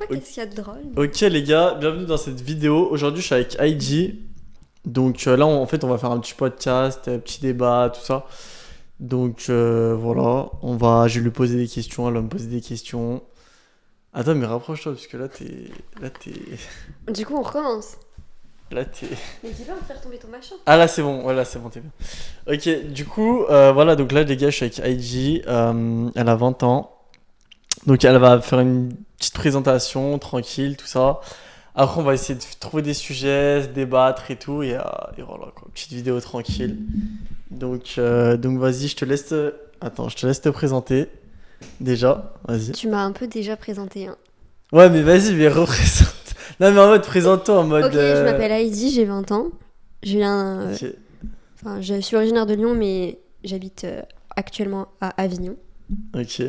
Oh, Ok, qu'est-ce qu'il y a de drôle? ok, les gars, bienvenue dans cette vidéo. Aujourd'hui, je suis avec IG. Donc là, en fait, on va faire un petit podcast, un petit débat, tout ça. Donc voilà, je vais lui poser des questions, elle va me poser des questions. Attends, mais rapproche-toi, parce que là, Du coup, on recommence. là, t'es... Mais dis pas de faire tomber ton machin. Ah là, c'est bon, ouais, là, c'est bon, t'es bien. Ok, du coup, voilà, donc là, les gars, je suis avec IG. Elle a 20 ans. Donc elle va faire une petite présentation, tranquille, tout ça. Après, on va essayer de trouver des sujets, se débattre et tout. Et voilà, quoi. Petite vidéo tranquille. Donc vas-y, je te laisse. Attends, je te laisse te présenter. Déjà, vas-y. Tu m'as un peu déjà présenté, hein. Ouais, mais vas-y, mais représente. Non, mais en mode, présente-toi en mode. Ok, je m'appelle Heidi, j'ai 20 ans. Je viens. Ok, Enfin, je suis originaire de Lyon, mais j'habite actuellement à Avignon. ok.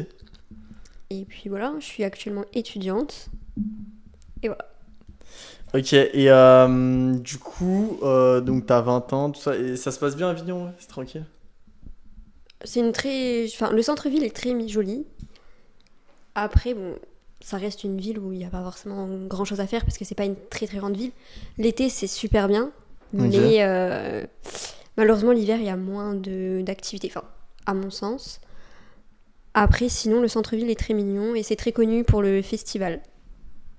Et puis voilà, je suis actuellement étudiante. Et voilà. Ok, et du coup, donc t'as 20 ans, tout ça. Et ça se passe bien à Avignon, ouais, c'est tranquille. C'est une très. Enfin, le centre-ville est très joli. Après, bon, ça reste une ville où il n'y a pas forcément grand-chose à faire parce que c'est pas une très très grande ville. L'été, c'est super bien. Ok. Mais malheureusement, l'hiver, il y a moins d'activités. Enfin, à mon sens. Après, sinon, le centre-ville est très mignon et c'est très connu pour le festival.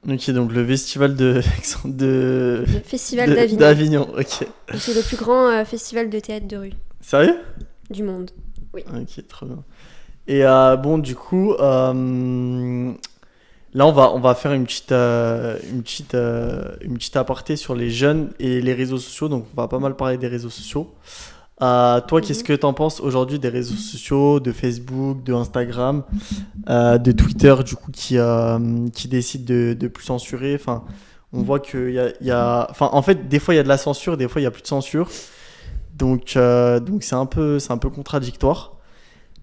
Ok, donc le festival de, Le festival d'Avignon. d'Avignon, ok. C'est le plus grand festival de théâtre de rue Sérieux? du monde. Oui. Ok, trop bien. Et bon, du coup, là, on va faire une petite aparté sur les jeunes et les réseaux sociaux. Donc, on va pas mal parler des réseaux sociaux. Toi, qu'est-ce que t'en penses aujourd'hui des réseaux sociaux, de Facebook, de Instagram, de Twitter, du coup, qui décide de plus censurer. Enfin, on voit enfin, en fait, des fois, il y a de la censure, des fois, il y a plus de censure. Donc c'est un peu contradictoire.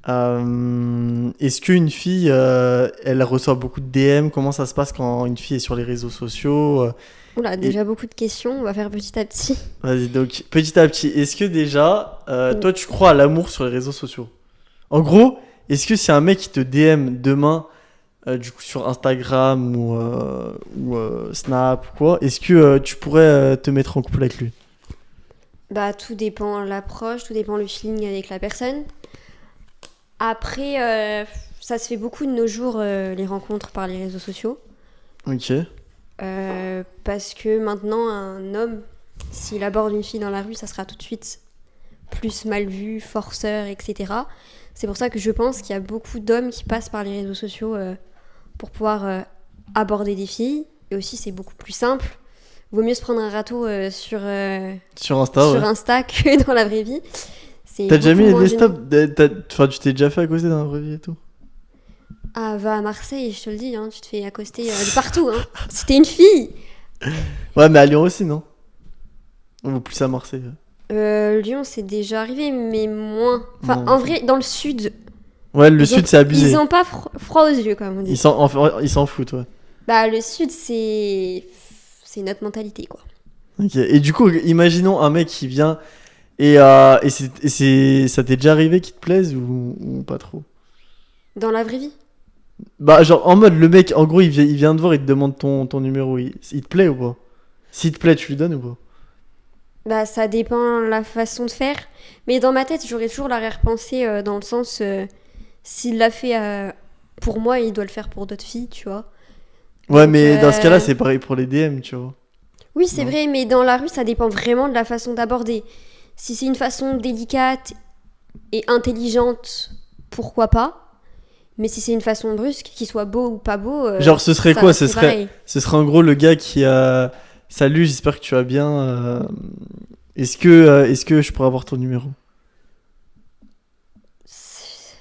Est-ce qu'une fille, elle reçoit beaucoup de DM? Comment ça se passe quand une fille est sur les réseaux sociaux? Oula, Et déjà beaucoup de questions. On va faire petit à petit. vas-y, donc petit à petit, est-ce que déjà, toi, tu crois à l'amour sur les réseaux sociaux? En gros, est-ce que si un mec qui te DM demain, du coup sur Instagram ou Snap ou quoi, est-ce que tu pourrais te mettre en couple avec lui? Bah, tout dépend l'approche, tout dépend le feeling avec la personne. Après, ça se fait beaucoup de nos jours, les rencontres par les réseaux sociaux. Ok. Parce que maintenant, un homme, s'il aborde une fille dans la rue, ça sera tout de suite plus mal vu, forceur, etc. C'est pour ça que je pense qu'il y a beaucoup d'hommes qui passent par les réseaux sociaux pour pouvoir aborder des filles. Et aussi, c'est beaucoup plus simple. Vaut mieux se prendre un râteau Sur Insta, ouais. sur Insta que dans la vraie vie. C'est T'as déjà beaucoup mis moins des gênant. stops? Enfin, tu t'es déjà fait accoster dans la vraie vie et tout? Ah, va à Marseille, je te le dis, hein, tu te fais accoster de partout. Hein. Si t'es une fille. Ouais, mais à Lyon aussi, non? Ou plus à Marseille. Lyon, c'est déjà arrivé, mais moins. Enfin, Non, en ok. vrai, dans le sud, Ouais, le sud, c'est abusé. ils ont pas froid aux yeux, comme on dit. Ils s'en foutent, ouais. Bah, le sud, c'est notre mentalité, quoi. Ok. Et du coup, imaginons un mec qui vient ça t'est déjà arrivé qu'il te plaise ou pas trop? Dans la vraie vie. Bah, genre, en mode, le mec, en gros, il vient te voir, il te demande ton numéro. Il te plaît ou pas? S'il te plaît, tu lui donnes ou pas? Bah, ça dépend la façon de faire. Mais dans ma tête, j'aurais toujours l'arrière-pensée dans le sens, s'il l'a fait pour moi, il doit le faire pour d'autres filles, tu vois. Ouais, Donc, mais dans ce cas-là, c'est pareil pour les DM, tu vois. oui, c'est Non. vrai, mais dans la rue, ça dépend vraiment de la façon d'aborder. Si c'est une façon délicate et intelligente, pourquoi pas. Mais si c'est une façon brusque, qu'il soit beau ou pas beau, Genre, ce serait ça quoi? Ce resterait serait, pareil. ce serait en gros le gars qui a. Salut, j'espère que tu vas bien. Est-ce que je pourrais avoir ton numéro?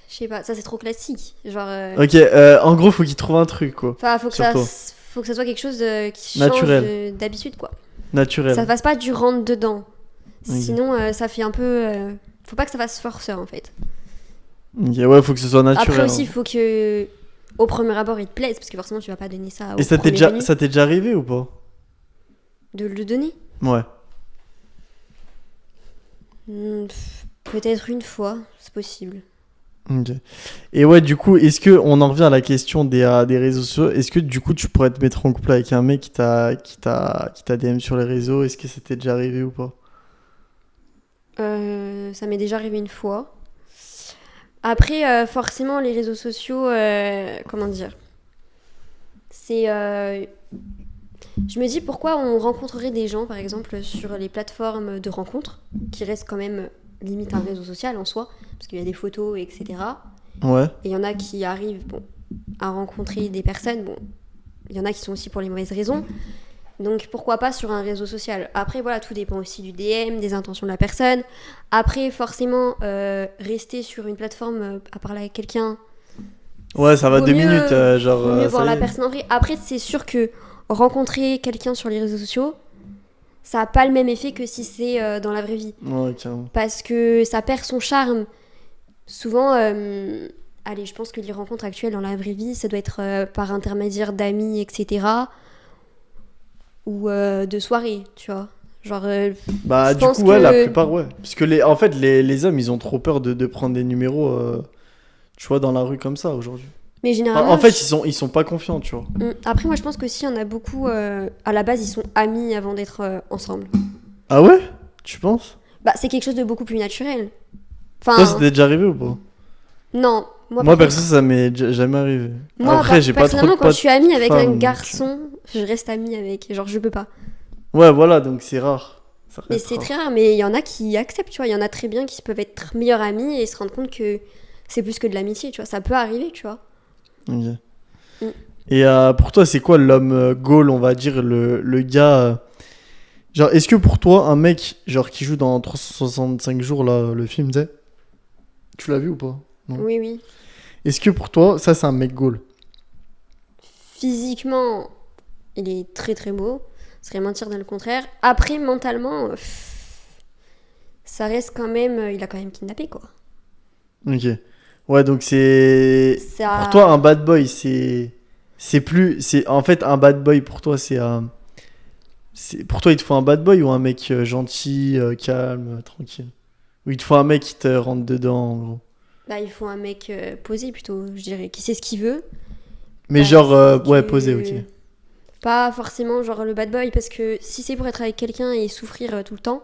Je sais pas, ça c'est trop classique. Genre, Ok, en gros, faut qu'il trouve un truc, quoi. enfin, Sur toi. faut que ça soit quelque chose qui change Naturel. d'habitude, quoi. Naturel. Ça fasse pas du rentre dedans. Ok. Sinon, ça fait un peu. Faut pas que ça fasse forceur en fait. Ok, ouais, faut que ce soit naturel. Après aussi, hein. il faut que au premier abord il te plaise parce que forcément tu vas pas donner ça au Et ça t'est premier déjà, venu. ça t'est déjà arrivé ou pas? De le donner. Ouais. Peut-être une fois, c'est possible. Ok. Et ouais, du coup, est-ce que on en revient à la question des réseaux sociaux? Est-ce que du coup, tu pourrais te mettre en couple avec un mec qui t'a DM sur les réseaux? Est-ce que c'était déjà arrivé ou pas? Ça m'est déjà arrivé une fois. Après, forcément, les réseaux sociaux, comment dire, c'est... je me dis pourquoi on rencontrerait des gens, par exemple, sur les plateformes de rencontres, qui restent quand même limite un réseau social en soi, parce qu'il y a des photos, etc. Ouais. Et il y en a qui arrivent bon, à rencontrer des personnes. Bon, il y en a qui sont aussi pour les mauvaises raisons. Donc pourquoi pas sur un réseau social. Après voilà, tout dépend aussi du DM, des intentions de la personne. Après forcément, rester sur une plateforme à parler avec quelqu'un, Ouais, ça va vaut 2 minutes, mieux, genre, vaut mieux ça voir y la est. personne en vrai. Après c'est sûr que rencontrer quelqu'un sur les réseaux sociaux, ça n'a pas le même effet que si c'est dans la vraie vie. Ouais, carrément. Parce que ça perd son charme. Souvent, allez, je pense que les rencontres actuelles dans la vraie vie, ça doit être par intermédiaire d'amis, etc. Ou de soirées, tu vois. Genre, Bah, je du pense coup, ouais, la que... plupart, ouais. Parce que, en fait, les hommes, ils ont trop peur de prendre des numéros, tu vois, dans la rue comme ça aujourd'hui. Mais Enfin, en généralement, fait, ils sont pas confiants, tu vois. Après, moi, je pense qu'aussi, il y en a beaucoup, à la base, ils sont amis avant d'être ensemble. Ah ouais? Tu penses? Bah, c'est quelque chose de beaucoup plus naturel. Toi, Enfin, c'était déjà arrivé ou pas? non, moi, Moi, par perso, contre... ça m'est jamais arrivé. Moi, Après, j'ai pas trop de personnellement, quand je potes suis amie avec un femmes, donc. garçon, je reste amie avec. Genre, je peux pas. Ouais, voilà, donc c'est rare. Ça Mais reste c'est très rare. rare, mais il y en a qui acceptent, tu vois. Il y en a très bien qui peuvent être meilleurs amis et se rendre compte que c'est plus que de l'amitié, tu vois. Ça peut arriver, tu vois. Ok. Mm. Et pour toi, c'est quoi l'homme goal, on va dire, le gars. Genre, est-ce que pour toi, un mec, genre, qui joue dans 365 jours, là, le film, tu sais, tu l'as vu ou pas? Non. Oui, oui. Est-ce que pour toi, ça, c'est un mec goal? Physiquement, il est très très beau. Ce serait mentir dans le contraire. Après, mentalement, ça reste quand même. Il a quand même kidnappé, quoi. Ok. Ouais, donc c'est. Pour toi, Ça. un bad boy, c'est. C'est plus. En fait, un bad boy, pour toi, c'est. Pour toi, il te faut un bad boy ou un mec gentil, calme, tranquille? Ou il te faut un mec qui te rentre dedans, en gros? Bah, il faut un mec posé plutôt, je dirais, qui sait ce qu'il veut. Mais Parce genre, ouais, posé, ok. que. Pas forcément genre le bad boy, parce que si c'est pour être avec quelqu'un et souffrir tout le temps,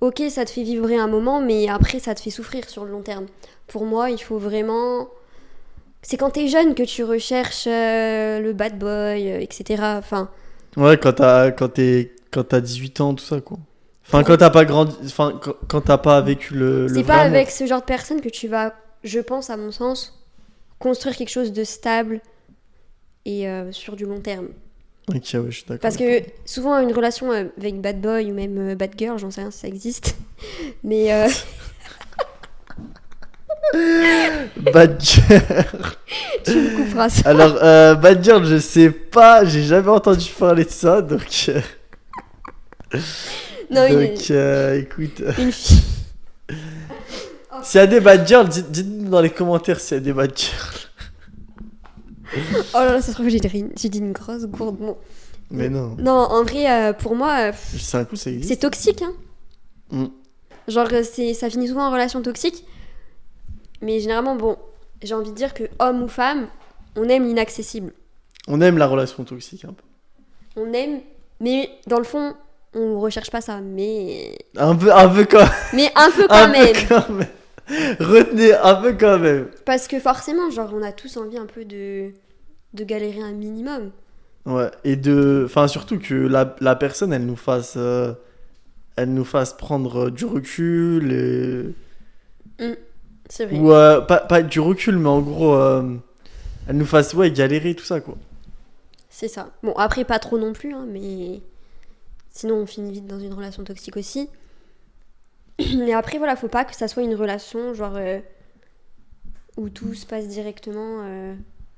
ok, ça te fait vibrer un moment, mais après, ça te fait souffrir sur le long terme. Pour moi, il faut vraiment. C'est quand t'es jeune que tu recherches le bad boy, etc. Enfin, Ouais, quand t'as 18 ans, tout ça, quoi. Enfin, pour... quand t'as pas grandi. Enfin, quand t'as pas vécu le c'est vrai pas amour. avec ce genre de personne que tu vas, je pense, à mon sens, construire quelque chose de stable et sur du long terme. Ok, ouais, je suis d'accord. Parce que souvent, une relation avec bad boy ou même bad girl, j'en sais rien si ça existe, mais Bad Girl. tu me couperas ça. Alors, Bad Girl, je sais pas, j'ai jamais entendu parler de ça, donc. Non, Donc, écoute. une fille. S'il y a des Bad Girls, dites-nous dans les commentaires s'il y a des Bad Girls. Oh là là, ça se trouve, j'ai dit une grosse gourde. Bon. Mais non. Non, en vrai, pour moi, Je sais un coup, ça c'est existe. toxique. Hein. Mm. Genre, ça finit souvent en relation toxique. Mais généralement, bon, j'ai envie de dire que homme ou femme, on aime l'inaccessible. On aime la relation toxique un peu. On aime, mais dans le fond, on recherche pas ça. Mais Un peu quand mais un peu quand un même. peu quand même. Retenez un peu quand même. Parce que forcément, genre, on a tous envie un peu de galérer un minimum. Ouais, et enfin surtout que la personne elle nous fasse prendre du recul C'est vrai. ou pas du recul mais en gros elle nous fasse ouais galérer tout ça quoi. C'est ça. Bon, après, pas trop non plus, hein, mais sinon, on finit vite dans une relation toxique aussi. Mais après, voilà, faut pas que ça soit une relation, genre, où tout se passe directement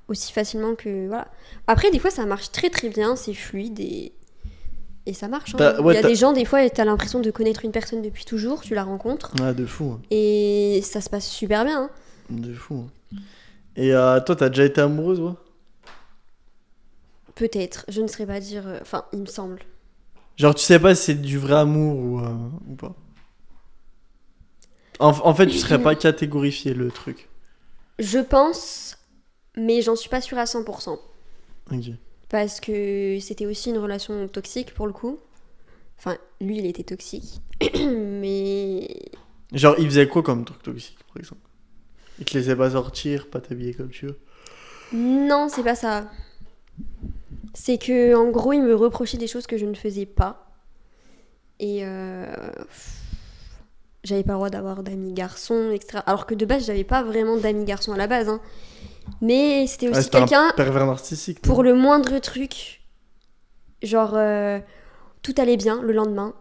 aussi facilement que. Voilà. Après, des fois, ça marche très très bien, c'est fluide et ça marche. Hein. Ouais, Il y a des gens, des fois, t'as l'impression de connaître une personne depuis toujours, tu la rencontres, Ouais, de fou, hein. et ça se passe super bien. Hein. De fou, hein. Et toi t'as déjà été amoureuse ouais? Peut-être, je ne saurais pas dire. Enfin, il me semble. Genre tu sais pas si c'est du vrai amour ou pas? En fait, tu serais pas catégorifié le truc. Je pense, mais j'en suis pas sûre à 100%. Ok. Parce que c'était aussi une relation toxique pour le coup. Enfin, lui, il était toxique. Mais Genre, il faisait quoi comme truc toxique, par exemple? Il te laissait pas sortir, pas t'habiller comme tu veux. non, c'est pas ça. C'est que en gros, il me reprochait des choses que je ne faisais pas. Et j'avais pas le droit d'avoir d'amis garçons, etc. Alors que de base, j'avais pas vraiment d'amis garçons à la base. Hein. Mais c'était aussi C'était quelqu'un, un pervers narcissique. pour le moindre truc, genre, tout allait bien le lendemain.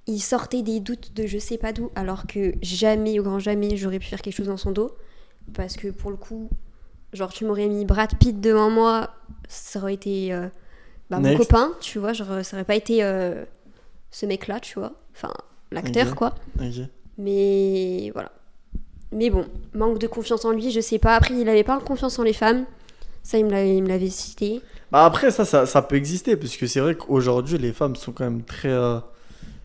Il sortait des doutes de je sais pas d'où, alors que jamais, au grand jamais, j'aurais pu faire quelque chose dans son dos. Parce que pour le coup, genre, tu m'aurais mis Brad Pitt devant moi, ça aurait été mon Next. copain, tu vois. Genre, ça aurait pas été ce mec-là, tu vois. Enfin, l'acteur, Ok. quoi. Ok. Mais voilà. Mais bon, manque de confiance en lui, je sais pas. Après, il avait pas confiance en les femmes. Ça, il me l'avait cité. Bah après, ça peut exister, parce que c'est vrai qu'aujourd'hui, les femmes sont quand même très...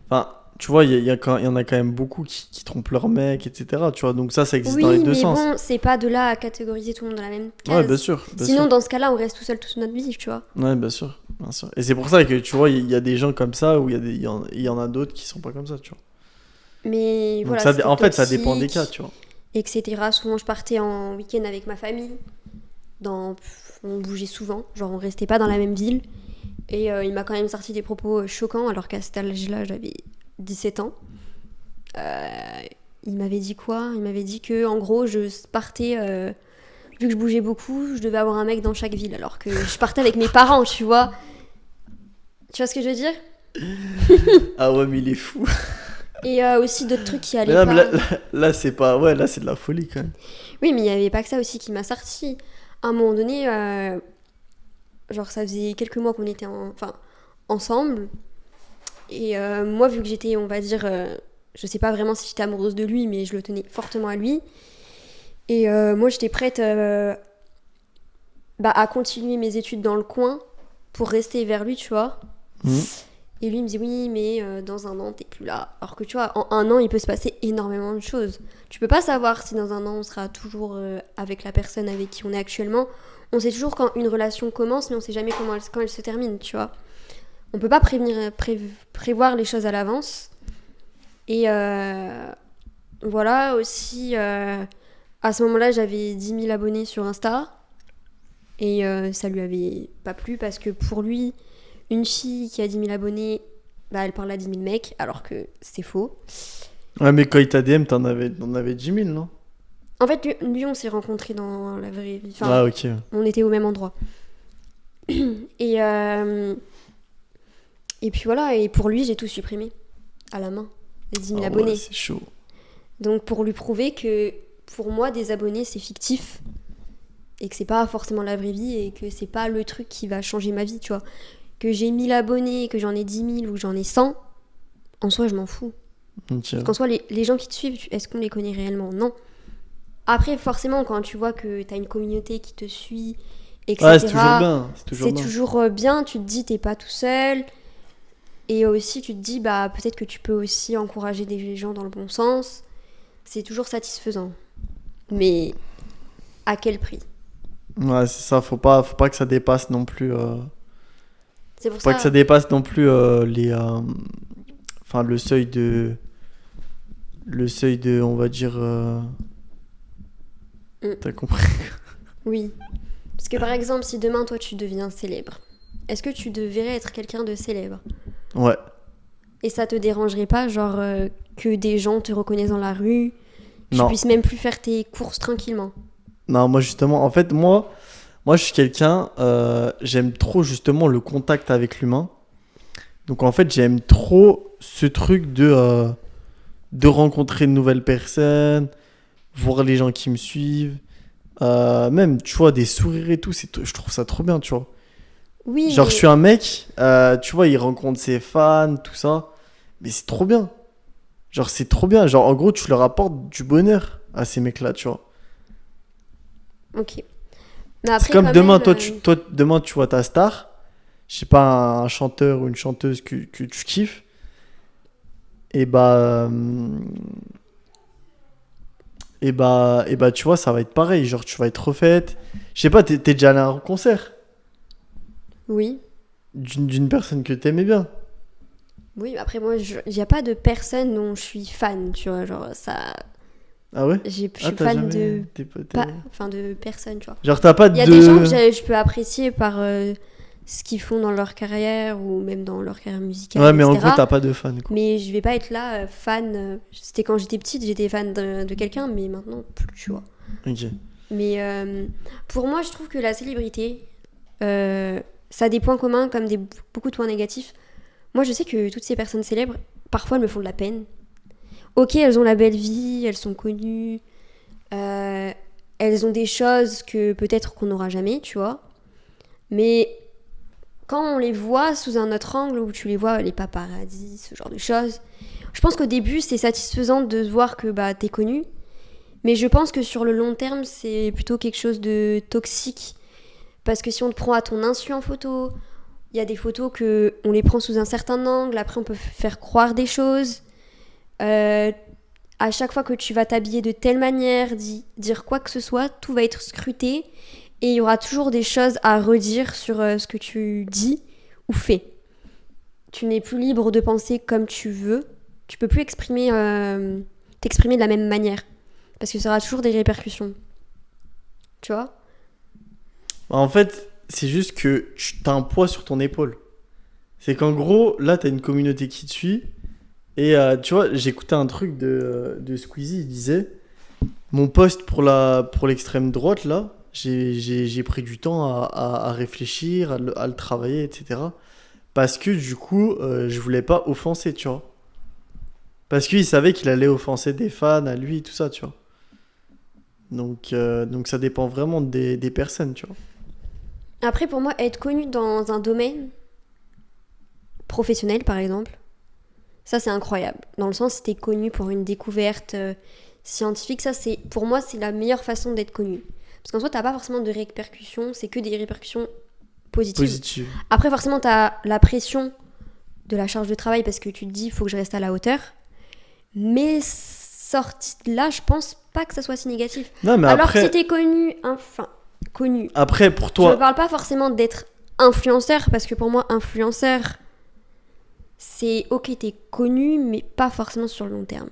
Enfin, tu vois, il y en a quand même beaucoup qui trompent leur mec, etc. Tu vois, donc ça existe dans les Oui, deux mais sens. bon, c'est pas de là à catégoriser tout le monde dans la même Ouais, case. bien sûr. Bien Sinon, sûr. dans ce cas-là, on reste tout seul toute notre vie, tu vois. Ouais, bien sûr. Bien sûr. Et c'est pour ça que, tu vois, il y a des gens comme ça, ou il y en a d'autres qui sont pas comme ça, tu vois. Mais Donc voilà, ça, c'était en fait, ça dépend des cas, toxique, tu vois. etc. Souvent, je partais en week-end avec ma famille. On bougeait souvent, genre on restait pas dans la même ville. Et il m'a quand même sorti des propos choquants, alors qu'à cet âge-là, j'avais 17 ans. Il m'avait dit quoi? Il m'avait dit que, en gros, je partais, vu que je bougeais beaucoup, je devais avoir un mec dans chaque ville, alors que je partais avec mes parents, tu vois. Tu vois ce que je veux dire? Ah ouais, mais il est fou. Et aussi d'autres trucs qui Mais allaient là, pas. là, c'est pas... Ouais, là, c'est de la folie, quand même. Oui, mais il y avait pas que ça aussi qui m'a sorti. À un moment donné, genre ça faisait quelques mois qu'on était ensemble. Et moi, vu que j'étais, on va dire, je sais pas vraiment si j'étais amoureuse de lui, mais je le tenais fortement à lui. Et moi, j'étais prête à continuer mes études dans le coin pour rester vers lui, tu vois. Mhm. Et lui, il me dit oui, mais dans un an, t'es plus là. Alors que tu vois, en un an, il peut se passer énormément de choses. Tu peux pas savoir si dans un an, on sera toujours avec la personne avec qui on est actuellement. On sait toujours quand une relation commence, mais on sait jamais quand elle se termine, tu vois. On peut pas prévoir les choses à l'avance. Et voilà, aussi, à ce moment-là, j'avais 10 000 abonnés sur Insta. Et ça lui avait pas plu parce que pour lui, une fille qui a 10 000 abonnés, bah, elle parle à 10 000 mecs, alors que c'est faux. Ouais, mais quand il t'a DM, t'en avais 10 000, non? En fait, lui, on s'est rencontrés dans la vraie vie. Enfin, Ah, ok. on était au même endroit. Et puis voilà, et pour lui, j'ai tout supprimé à la main, les 10 000 Ah ouais, abonnés. c'est chaud. Donc pour lui prouver que pour moi, des abonnés, c'est fictif et que c'est pas forcément la vraie vie et que c'est pas le truc qui va changer ma vie, tu vois. Que j'ai 1000 abonnés, que j'en ai 10 000 ou que j'en ai 100, en soi, je m'en fous. Ok. Parce qu'en soi, les gens qui te suivent, est-ce qu'on les connaît réellement? Non. Après, forcément, quand tu vois que t'as une communauté qui te suit, etc., Ouais, c'est toujours bien. C'est toujours c'est bien. toujours bien. Tu te dis, t'es pas tout seul. Et aussi, tu te dis, bah, peut-être que tu peux aussi encourager des gens dans le bon sens. C'est toujours satisfaisant. Mais à quel prix? Ouais, c'est ça. Faut pas que ça dépasse non plus. C'est pour Faut pas ça. que ça dépasse non plus enfin, le seuil de. On va dire. T'as compris? Oui. Parce que par exemple, si demain, toi, tu deviens célèbre, est-ce que tu devrais être quelqu'un de célèbre? Ouais. Et ça te dérangerait pas, genre, que des gens te reconnaissent dans la rue, que tu Non. puisses même plus faire tes courses tranquillement? Non, moi justement, en fait, moi je suis quelqu'un, j'aime trop justement le contact avec l'humain. Donc en fait, j'aime trop ce truc de rencontrer de nouvelles personnes, voir les gens qui me suivent. Même, tu vois, des sourires et tout, je trouve ça trop bien, tu vois. Oui, Genre, mais je suis un mec, tu vois, il rencontre ses fans, tout ça. Mais c'est trop bien. Genre, c'est trop bien. Genre, en gros, tu leur apportes du bonheur à ces mecs-là, tu vois. ok. Mais C'est après, comme quand demain, même, demain, tu vois ta star. Je sais pas, un chanteur ou une chanteuse que tu kiffes. Et bah. et bah, tu vois, ça va être pareil. Genre, tu vas être refaite. Je sais pas, t'es déjà allé à un concert Oui. d'une personne que t'aimais bien. Oui, après moi, il n'y a pas de personne dont je suis fan, tu vois, genre ça... Ah ouais? Je Ah, suis t'as fan jamais. de... Enfin, de personne, tu vois. Genre, t'as pas Il y a des gens que de. je peux apprécier par ce qu'ils font dans leur carrière ou même dans leur carrière musicale, Ouais, mais en gros, etc. t'as pas de fan, quoi. Mais je vais pas être là fan. C'était quand j'étais petite, j'étais fan de quelqu'un, mais maintenant plus, tu vois. Ok. Mais pour moi, je trouve que la célébrité, ça a des points communs comme beaucoup de points négatifs. Moi, je sais que toutes ces personnes célèbres, parfois, elles me font de la peine. Ok, elles ont la belle vie, elles sont connues, elles ont des choses que peut-être qu'on n'aura jamais, tu vois. Mais quand on les voit sous un autre angle, où tu les vois, les paparazzis, ce genre de choses, je pense qu'au début, c'est satisfaisant de voir que bah, t'es connu. Mais je pense que sur le long terme, c'est plutôt quelque chose de toxique. Parce que si on te prend à ton insu en photo, il y a des photos que on les prend sous un certain angle, après on peut faire croire des choses. À chaque fois que tu vas t'habiller de telle manière, dire quoi que ce soit, tout va être scruté et il y aura toujours des choses à redire sur ce que tu dis ou fais. Tu n'es plus libre de penser comme tu veux. Tu peux plus t'exprimer de la même manière parce que ça aura toujours des répercussions. Tu vois? Bah, en fait, c'est juste que t'as un poids sur ton épaule. C'est qu'en gros, là, t'as une communauté qui te suit. Et tu vois, j'écoutais un truc de Squeezie, il disait mon poste pour l'extrême droite, là, j'ai pris du temps à réfléchir, à le travailler, etc. Parce que du coup, je voulais pas offenser, tu vois. Parce qu'il savait qu'il allait offenser des fans à lui, tout ça, tu vois. Donc ça dépend vraiment des personnes, tu vois. Après, pour moi, être connu dans un domaine professionnel, par exemple, ça, c'est incroyable. Dans le sens, si t'es connu pour une découverte scientifique, ça, pour moi, c'est la meilleure façon d'être connu. Parce qu'en soi, t'as pas forcément de répercussions, c'est que des répercussions positives. Positive. Après, forcément, t'as la pression de la charge de travail parce que tu te dis, il faut que je reste à la hauteur. Mais sorti de là, je pense pas que ça soit si négatif. Non, mais Alors après, que si t'es connu, après, pour je toi, parle pas forcément d'être influenceur, parce que pour moi, influenceur, c'est ok, t'es connu, mais pas forcément sur le long terme.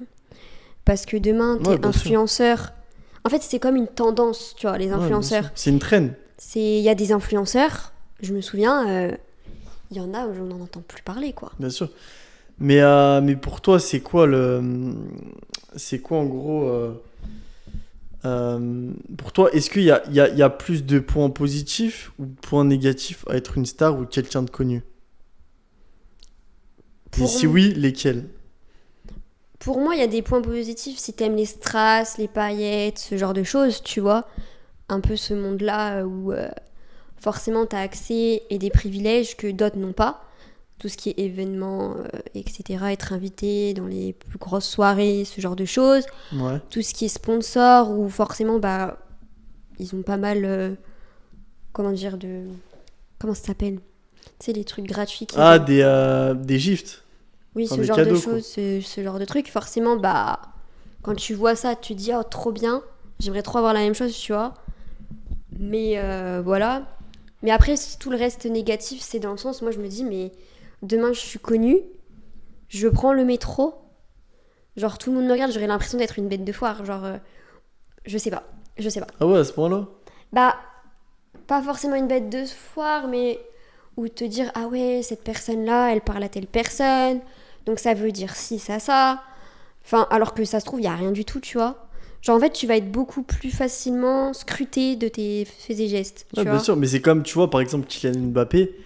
Parce que demain, t'es ouais, bien sûr. influenceur. En fait, c'est comme une tendance, tu vois, les Ouais, bien influenceurs. sûr. C'est une traîne. Il y a des influenceurs, je me souviens, il y en a où on n'en entend plus parler, quoi. Bien sûr. Mais pour toi, c'est quoi en gros pour toi, est-ce qu'il y a plus de points positifs ou de points négatifs à être une star ou quelqu'un de connu? Et si oui, lesquels? Pour moi, il y a des points positifs si t'aimes les strass, les paillettes, ce genre de choses, tu vois. Un peu ce monde-là où forcément t'as accès et des privilèges que d'autres n'ont pas. Tout ce qui est événements, etc. Être invité dans les plus grosses soirées, ce genre de choses. Ouais. Tout ce qui est sponsor, où forcément, bah, ils ont pas mal, comment dire, comment ça s'appelle? Tu sais, les trucs gratuits. Ah, des gifts. Oui, Enfin, ce des genre cadeaux, de choses, ce genre de trucs. Forcément, bah, quand tu vois ça, tu te dis, oh, trop bien, j'aimerais trop avoir la même chose, tu vois. Mais voilà. Mais après, tout le reste négatif, c'est dans le sens, moi, je me dis, mais demain, je suis connue, je prends le métro, genre, tout le monde me regarde, j'aurais l'impression d'être une bête de foire. Genre, je sais pas. Ah ouais, à ce point-là? Bah, pas forcément une bête de foire, mais ou te dire, ah ouais, cette personne-là, elle parle à telle personne, donc ça veut dire ci, ça. Enfin, alors que ça se trouve, il y a rien du tout, tu vois. Genre, en fait, tu vas être beaucoup plus facilement scruté de tes faits et gestes, tu Ouais, vois. bien sûr, mais c'est comme, tu vois, par exemple, Kylian Mbappé.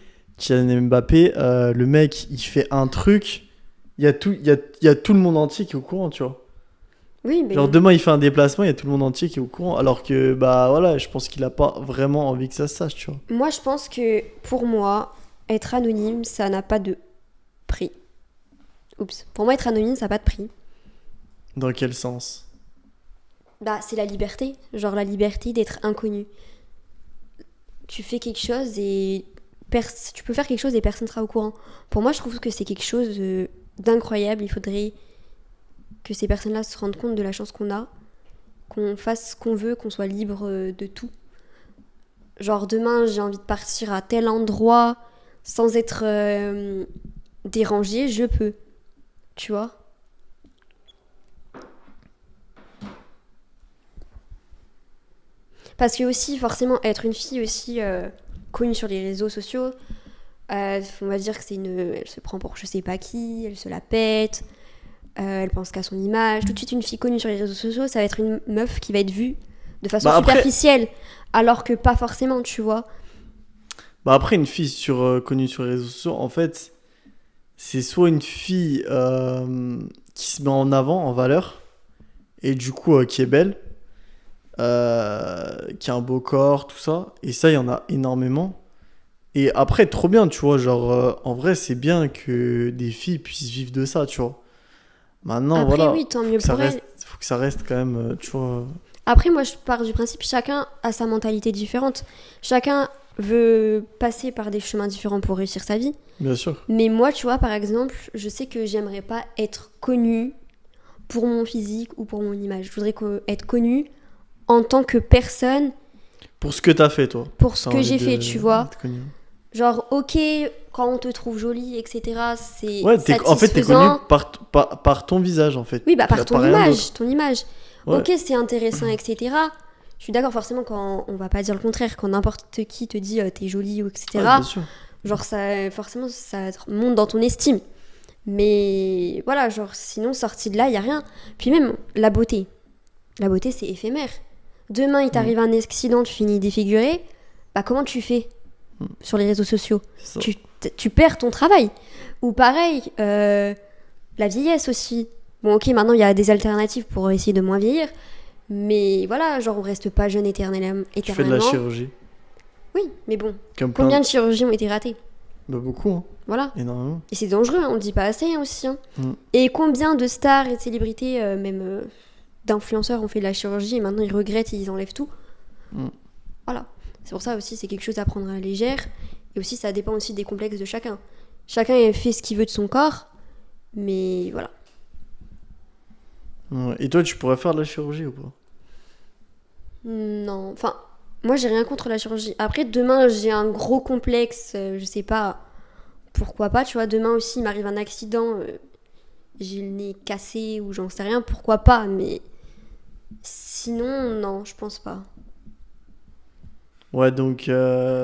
Le mec, il fait un truc, il y a tout le monde entier qui est au courant, tu vois. Oui, mais Genre demain il fait un déplacement, il y a tout le monde entier qui est au courant, alors que bah voilà, je pense qu'il a pas vraiment envie que ça se sache, tu vois. moi, je pense que pour moi, être anonyme, ça n'a pas de prix. Oups. Pour moi, être anonyme, ça n'a pas de prix. Dans quel sens? Bah, c'est la liberté. Genre, la liberté d'être inconnu. Tu fais quelque chose et tu peux faire quelque chose et personne ne sera au courant. Pour moi, je trouve que c'est quelque chose d'incroyable. Il faudrait que ces personnes-là se rendent compte de la chance qu'on fasse ce qu'on veut, qu'on soit libre de tout. Genre demain, j'ai envie de partir à tel endroit sans être dérangée, je peux. Tu vois? Parce que aussi, forcément, être une fille aussi connue sur les réseaux sociaux, on va dire que elle se prend pour je sais pas qui, elle se la pète, elle pense qu'à son image. Tout de suite, une fille connue sur les réseaux sociaux, ça va être une meuf qui va être vue de façon superficielle, alors que pas forcément, tu vois. Bah après, une fille connue sur les réseaux sociaux, en fait, c'est soit une fille qui se met en avant, en valeur, et du coup qui est belle, qui a un beau corps, tout ça. Et ça, il y en a énormément. Et après, trop bien, tu vois. Genre, en vrai, c'est bien que des filles puissent vivre de ça, tu vois. Maintenant, Après, voilà. oui, tant mieux pour elle. Faut que ça reste quand même, tu vois. Après, moi, je pars du principe, chacun a sa mentalité différente. Chacun veut passer par des chemins différents pour réussir sa vie. Bien sûr. Mais moi, tu vois, par exemple, je sais que j'aimerais pas être connue pour mon physique ou pour mon image. Je voudrais être connue en tant que personne. Pour ce que t'as fait, toi. Pour ce que j'ai fait, tu vois. Genre, ok, quand on te trouve jolie, etc., c'est en fait, t'es connue par ton visage, en fait. Oui, bah par ton image. Ouais. Ok, c'est intéressant, etc. Je suis d'accord, forcément, quand on va pas dire le contraire, quand n'importe qui te dit t'es jolie, ou etc., ouais, bien sûr. genre, forcément, ça monte dans ton estime. Mais voilà, genre, sinon, sorti de là, il y a rien. Puis même, la beauté. La beauté, c'est éphémère. Demain, il t'arrive un accident, tu finis défiguré. Bah, comment tu fais sur les réseaux sociaux? Tu perds ton travail. Ou pareil, la vieillesse aussi. Bon, ok, maintenant, il y a des alternatives pour essayer de moins vieillir. Mais voilà, genre, on reste pas jeune éternellement. Tu fais de la chirurgie. Oui, mais bon. Combien de chirurgies ont été ratées? Bah, beaucoup, hein. Voilà. Énormément. Et c'est dangereux, hein, on le dit pas assez aussi. Hein. Et combien de stars et de célébrités, même d'influenceurs, ont fait de la chirurgie et maintenant ils regrettent et ils enlèvent tout. Voilà. C'est pour ça aussi, c'est quelque chose à prendre à la légère. Et aussi, ça dépend aussi des complexes de chacun. Chacun fait ce qu'il veut de son corps, mais voilà. Et toi, tu pourrais faire de la chirurgie ou pas? Non, enfin, moi j'ai rien contre la chirurgie. Après, demain j'ai un gros complexe, je sais pas, pourquoi pas, tu vois. Demain aussi, il m'arrive un accident, j'ai le nez cassé ou j'en sais rien, pourquoi pas, mais sinon, non, je pense pas. Ouais, donc...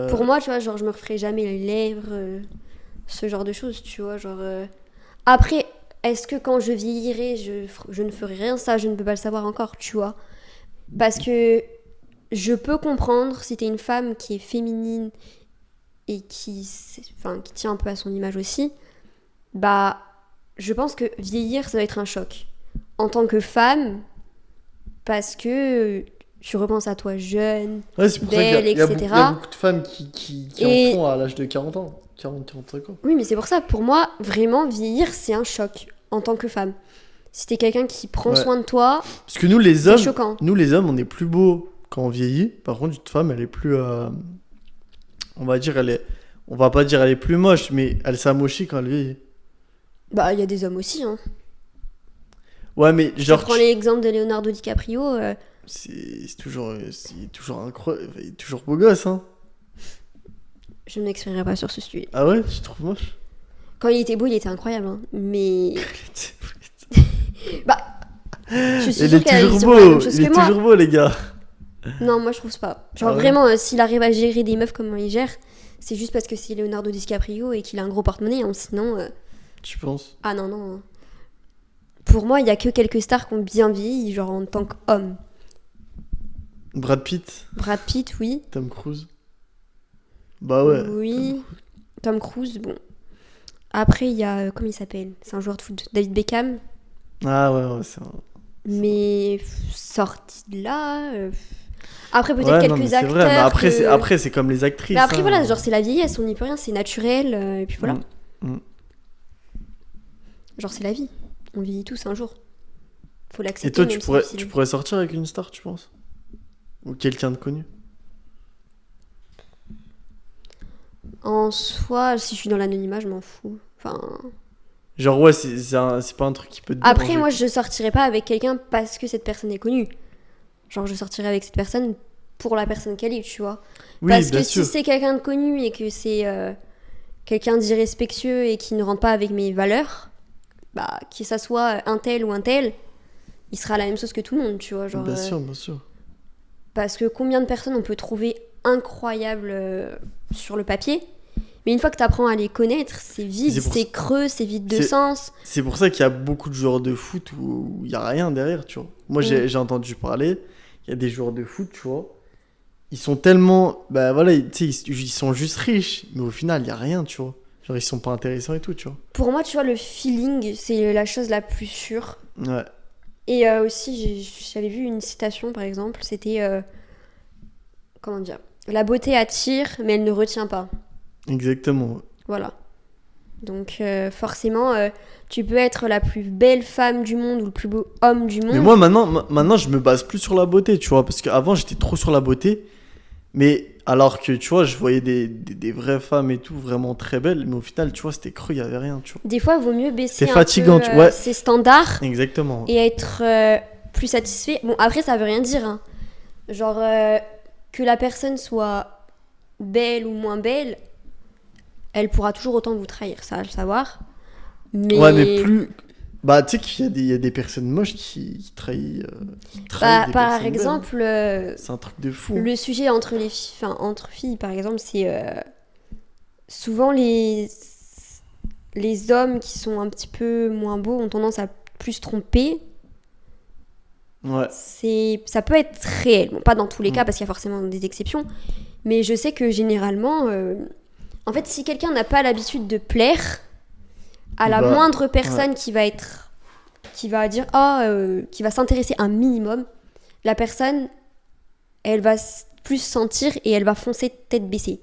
Pour moi, tu vois, genre, je me referai jamais les lèvres, ce genre de choses, tu vois, genre... Après, est-ce que quand je vieillirai, je ne ferai rien? Ça, je ne peux pas le savoir encore, tu vois. Parce que je peux comprendre si t'es une femme qui est féminine et qui tient un peu à son image aussi, bah, je pense que vieillir, ça va être un choc. En tant que femme, parce que tu repenses à toi jeune, c'est pour belle, ça etc. Il y a beaucoup de femmes qui en font à l'âge de 40 ans, 40-45 ans. Oui, mais c'est pour ça, pour moi, vraiment, vieillir, c'est un choc en tant que femme. Si t'es quelqu'un qui prend soin de toi, parce que nous les hommes, choquant. Nous les hommes, on est plus beau quand on vieillit. Par contre, une femme, elle est plus, on va dire, on va pas dire elle est plus moche, mais elle s'amochit quand elle vieillit. Bah, il y a des hommes aussi, hein. Ouais, mais genre. Je prends l'exemple de Leonardo DiCaprio. C'est toujours incroyable, il est toujours beau gosse, hein. Je ne m'exprimerai pas sur ce sujet. Ah ouais, tu trouves moche? Quand il était beau, il était incroyable, hein. Mais. Bah, je suis sûre qu'elle est la même chose que moi. Il est toujours beau, les gars. Non, moi je trouve pas. Genre vraiment, s'il arrive à gérer des meufs comme il gère, c'est juste parce que c'est Leonardo DiCaprio et qu'il a un gros porte-monnaie, hein. Sinon. Tu penses? Ah non. Pour moi, il y a que quelques stars qui ont bien vieilli, genre en tant qu'homme. Brad Pitt, oui. Tom Cruise. Bah ouais. Oui. Tom Cruise, bon. Après, il y a. Comment il s'appelle? C'est un joueur de foot. David Beckham. Ah ouais, c'est un... Mais sorti de là. Après, peut-être quelques acteurs. Vrai, mais après, c'est comme les actrices. Mais après, voilà, genre, c'est la vieillesse, on n'y peut rien, c'est naturel. Et puis voilà. Genre, c'est la vie. On vieillit tous un jour. Faut l'accepter. Et toi, tu pourrais sortir avec une star, tu penses? Ou quelqu'un de connu? En soi, si je suis dans l'anonymat, je m'en fous. Enfin. Genre, ouais, c'est pas un truc qui peut te Après, déranger. moi, je sortirais pas avec quelqu'un parce que cette personne est connue. genre je sortirai avec cette personne pour la personne qu'elle est, tu vois. Oui, Parce bien que sûr. si c'est quelqu'un de connu et que c'est quelqu'un d'irrespectueux et qui ne rentre pas avec mes valeurs, bah, que ça soit un tel ou un tel, il sera la même chose que tout le monde, tu vois. Genre, Bien sûr, bien sûr. parce que combien de personnes on peut trouver incroyables sur le papier, mais une fois que tu apprends à les connaître, c'est vide, C'est pour c'est creux, c'est vide de c'est- sens. C'est pour ça qu'il y a beaucoup de joueurs de foot où il n'y a rien derrière, tu vois. Moi, j'ai entendu parler, il y a des joueurs de foot, tu vois. Ils sont tellement. Bah voilà, tu sais, ils sont juste riches, mais au final, il n'y a rien, tu vois. Genre, ils sont pas intéressants et tout, tu vois. Pour moi, tu vois, le feeling, c'est la chose la plus sûre. Ouais, Et aussi, j'avais vu une citation, par exemple, c'était, comment dire, la beauté attire, mais elle ne retient pas. exactement. Voilà. Donc forcément, tu peux être la plus belle femme du monde ou le plus beau homme du Mais monde. moi, maintenant, je me base plus sur la beauté, tu vois. Parce qu'avant, j'étais trop sur la beauté. Mais alors que, tu vois, je voyais des vraies femmes et tout, vraiment très belles. Mais au final, tu vois, c'était cru, il n'y avait rien, tu vois. Des fois, il vaut mieux baisser C'est un fatigant, peu ouais. ses standards Exactement. et être plus satisfait. Bon, après, ça veut rien dire, hein. Genre, que la personne soit belle ou moins belle, elle pourra toujours autant vous trahir, ça, à le savoir. Mais, Ouais, mais plus. Bah, tu sais il y a des personnes moches qui trahissent des par personnes belles. exemple, C'est un truc de fou. le sujet entre les filles, enfin, entre filles, par exemple, c'est souvent les hommes qui sont un petit peu moins beaux ont tendance à plus tromper. Ouais. Ça peut être réel. Bon, pas dans tous les cas Mm. parce qu'il y a forcément des exceptions. Mais je sais que généralement, en fait, si quelqu'un n'a pas l'habitude de plaire, à la Bah, moindre personne qui va dire, qui va s'intéresser un minimum, la personne, elle va plus sentir et elle va foncer tête baissée.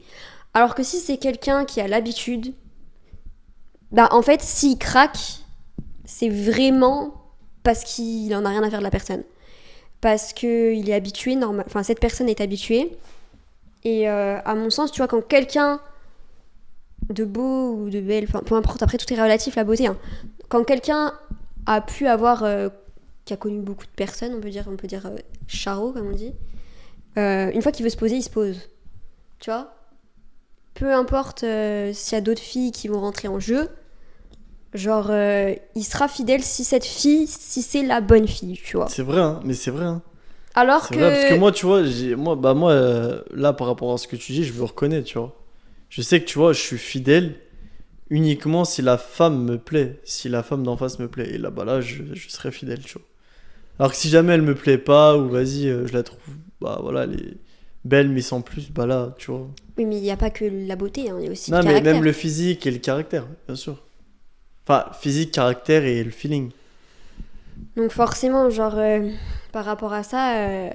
Alors que si c'est quelqu'un qui a l'habitude, bah en fait, s'il craque, c'est vraiment parce qu'il en a rien à faire de la personne. Parce qu'il est habitué, enfin cette personne est habituée. Et à mon sens, tu vois, quand quelqu'un de beau ou de belle, enfin peu importe, après tout est relatif, la beauté, hein. Quand quelqu'un a pu avoir, qui a connu beaucoup de personnes, on peut dire Charo, comme on dit, une fois qu'il veut se poser, il se pose. Tu vois ? Peu importe s'il y a d'autres filles qui vont rentrer en jeu, genre, il sera fidèle si cette fille, si c'est la bonne fille, tu vois. c'est vrai, hein, mais c'est vrai, hein. Alors C'est que... vrai, parce que moi, tu vois, là, par rapport à ce que tu dis, je me reconnais, tu vois. Je sais que, tu vois, je suis fidèle uniquement si la femme me plaît, si la femme d'en face me plaît. Et là, bah là, je serai fidèle, tu vois. Alors que si jamais elle me plaît pas, ou vas-y, je la trouve, bah voilà, elle est belle, mais sans plus, bah là, tu vois. Oui, mais il n'y a pas que la beauté, hein, il y a aussi Non, le mais caractère. même le physique et le caractère, bien sûr. Enfin, physique, caractère et le feeling. Donc forcément, genre, par rapport à ça,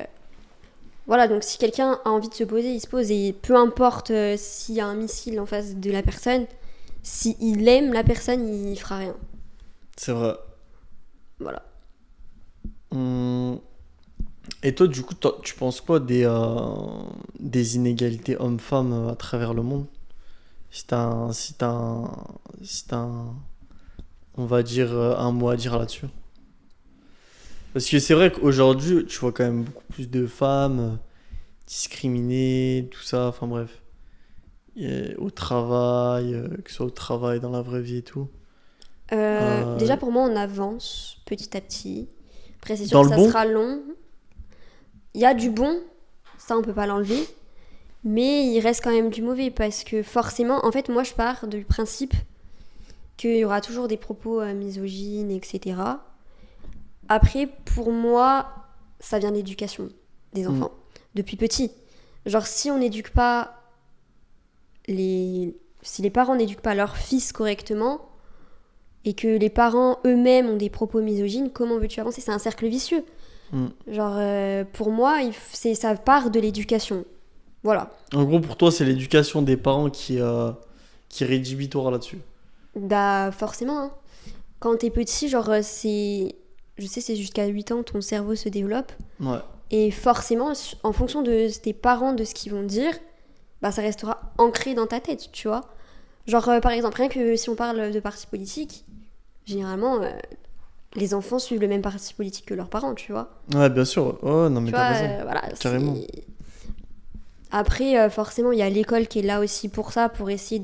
voilà, donc si quelqu'un a envie de se poser, il se pose, et peu importe s'il y a un missile en face de la personne, s'il aime la personne, il fera rien. C'est vrai. Voilà. Et toi, du coup, tu penses quoi des inégalités hommes-femmes à travers le monde? Si t'as on va dire, un mot à dire là-dessus. Parce que c'est vrai qu'aujourd'hui, tu vois quand même beaucoup plus de femmes discriminées, tout ça, enfin bref. Et au travail, que ce soit au travail, dans la vraie vie et tout. Déjà, pour moi, on avance petit à petit. Après, c'est sûr Dans que le ça bon? sera long. Il y a du bon, ça, on peut pas l'enlever. Mais il reste quand même du mauvais parce que forcément, en fait, moi, je pars du principe qu'il y aura toujours des propos misogynes, etc. Après, pour moi, ça vient de l'éducation des enfants, depuis petit. Genre, si on n'éduque pas si les parents n'éduquent pas leurs fils correctement et que les parents eux-mêmes ont des propos misogynes, comment veux-tu avancer ? C'est un cercle vicieux. Genre, pour moi, ça part de l'éducation. Voilà. En gros, pour toi, c'est l'éducation des parents qui est rédhibitoire là-dessus. Bah, forcément, hein. Quand t'es petit, genre, je sais, c'est jusqu'à 8 ans, ton cerveau se développe. Ouais. Et forcément, en fonction de tes parents, de ce qu'ils vont dire, bah, ça restera ancré dans ta tête, tu vois. Genre, par exemple, rien que si on parle de partis politiques, généralement, les enfants suivent le même parti politique que leurs parents, tu vois. Ouais, bien sûr. Oh, non, mais Tu t'as vois, raison. voilà. Carrément. Après, forcément, il y a l'école qui est là aussi pour ça, pour essayer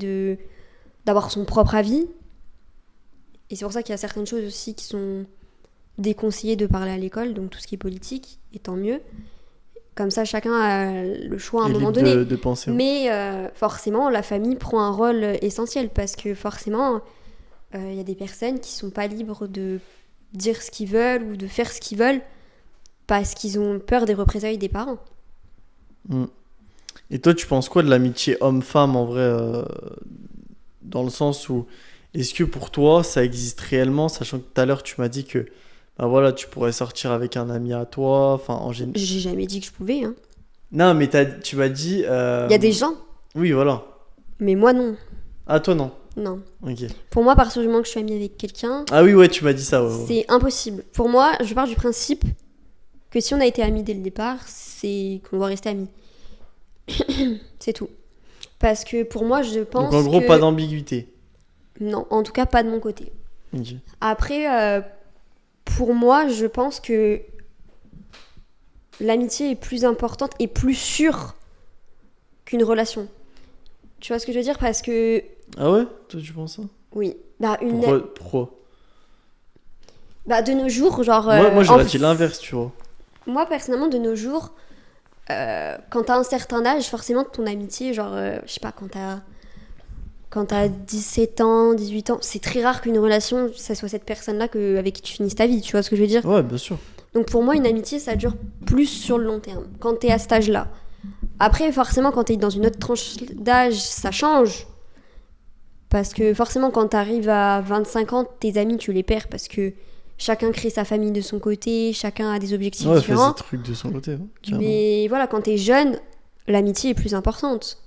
d'avoir son propre avis. Et c'est pour ça qu'il y a certaines choses aussi qui sont déconseillées de parler à l'école, donc tout ce qui est politique, et tant mieux. Comme ça, chacun a le choix à un Et moment libre donné. de penser. Ouais. Mais forcément, la famille prend un rôle essentiel parce que forcément, il y a des personnes qui sont pas libres de dire ce qu'ils veulent ou de faire ce qu'ils veulent parce qu'ils ont peur des représailles des parents. Mm. Et toi, tu penses quoi de l'amitié homme-femme en vrai dans le sens où est-ce que pour toi ça existe réellement, sachant que tout à l'heure tu m'as dit que bah voilà, tu pourrais sortir avec un ami à toi, enfin en général. J'ai jamais dit que je pouvais. Hein. Non, mais tu m'as dit. Il y a des gens, Oui, voilà. mais moi non. Ah, toi non. Non. Ok. Pour moi, à partir du moment que je suis amie avec quelqu'un, Ah oui, ouais, tu m'as dit ça. Ouais, ouais. c'est impossible. Pour moi, je pars du principe que si on a été amis dès le départ, c'est qu'on doit rester amis. C'est tout. Parce que pour moi, je pense Donc en gros, que... pas d'ambiguïté. Non, en tout cas, pas de mon côté. Ok. Après, pour moi, je pense que l'amitié est plus importante et plus sûre qu'une relation. Tu vois ce que je veux dire? Parce que, Ah ouais? Toi, tu penses ça? oui, bah, Pourquoi? Bah, de nos jours, genre... Moi j'aurais dit l'inverse, tu vois. Moi, personnellement, de nos jours, quand t'as un certain âge, forcément, ton amitié, genre, je sais pas, quand t'as 17 ans, 18 ans, c'est très rare qu'une relation, ça soit cette personne-là avec qui tu finisses ta vie, tu vois ce que je veux dire? Ouais, bien sûr. Donc pour moi, une amitié, ça dure plus sur le long terme, quand t'es à cet âge-là. Après, forcément, quand t'es dans une autre tranche d'âge, ça change. Parce que forcément, quand t'arrives à 25 ans, tes amis, tu les perds parce que chacun crée sa famille de son côté, chacun a des objectifs Ouais, fait différents. ses trucs de son côté. Hein, carrément. Mais voilà, quand t'es jeune, l'amitié est plus importante.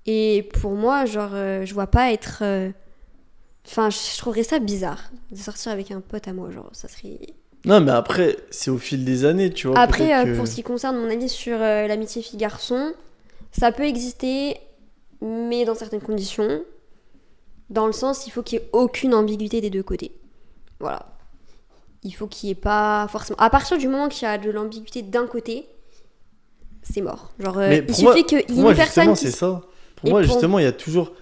Et pour moi, genre, je vois pas être... Enfin, je trouverais ça bizarre de sortir avec un pote à moi, genre, ça serait... Non, mais après, c'est au fil des années, tu vois. Après, peut-être que- pour ce qui concerne mon avis sur l'amitié fille-garçon, ça peut exister, mais dans certaines conditions. Dans le sens, il faut qu'il n'y ait aucune ambiguïté des deux côtés. Voilà. Il faut qu'il n'y ait pas forcément... À partir du moment qu'il y a de l'ambiguïté d'un côté, c'est mort. Genre, Mais il pour moi- suffit qu'il y Pour ait moi, une personne justement, qui... c'est ça. Pour Et moi, pour- justement, il y a toujours.